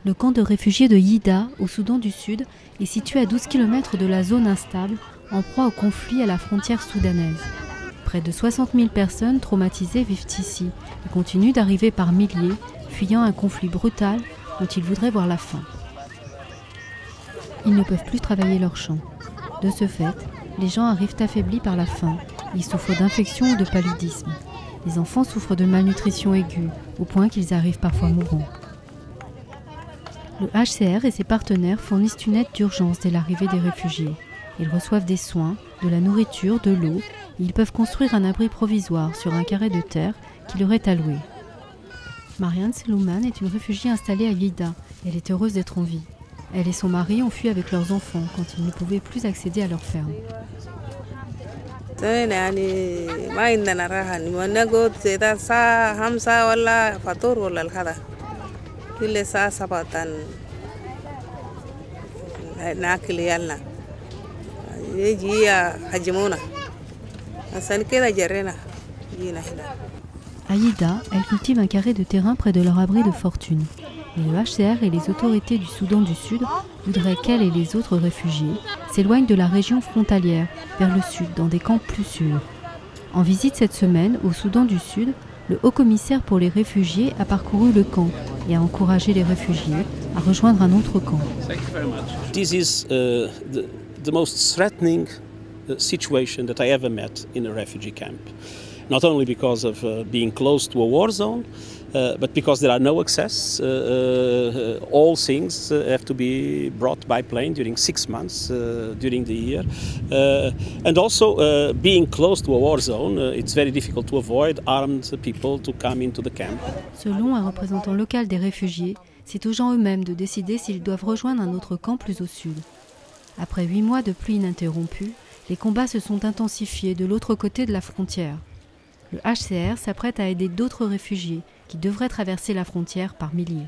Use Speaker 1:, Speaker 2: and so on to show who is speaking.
Speaker 1: Le camp de réfugiés de Yida, au Soudan du Sud, est situé à 12 km de la zone instable, en proie au conflit à la frontière soudanaise. Près de 60 000 personnes traumatisées vivent ici et continuent d'arriver par milliers, fuyant un conflit brutal dont ils voudraient voir la fin. Ils ne peuvent plus travailler leurs champs. De ce fait, les gens arrivent affaiblis par la faim. Ils souffrent d'infections ou de paludisme. Les enfants souffrent de malnutrition aiguë, au point qu'ils arrivent parfois mourants. Le HCR et ses partenaires fournissent une aide d'urgence dès l'arrivée des réfugiés. Ils reçoivent des soins, de la nourriture, de l'eau, et ils peuvent construire un abri provisoire sur un carré de terre qui leur est alloué. Marianne Selouman est une réfugiée installée à Yida. Elle est heureuse d'être en vie. Elle et son mari ont fui avec leurs enfants quand ils ne pouvaient plus accéder à leur ferme. À Yida, elles cultivent un carré de terrain près de leur abri de fortune. Et le HCR et les autorités du Soudan du Sud voudraient qu'elles et les autres réfugiés s'éloignent de la région frontalière vers le sud, dans des camps plus sûrs. En visite cette semaine au Soudan du Sud, le haut-commissaire pour les réfugiés a parcouru le camp et a encouragé les réfugiés à rejoindre un autre camp.
Speaker 2: This is the most threatening situation that I ever met in a refugee camp. Not only because of being close to a war zone, but because there are no access. All things have to be brought by plane during 6 months during the year. And also being close to a war zone, it's very difficult to avoid armed people to come into the camp.
Speaker 1: Selon un représentant local des réfugiés, c'est aux gens eux-mêmes de décider s'ils doivent rejoindre un autre camp plus au sud. Après 8 mois de pluie ininterrompue, les combats se sont intensifiés de l'autre côté de la frontière. Le HCR s'apprête à aider d'autres réfugiés qui devraient traverser la frontière par milliers.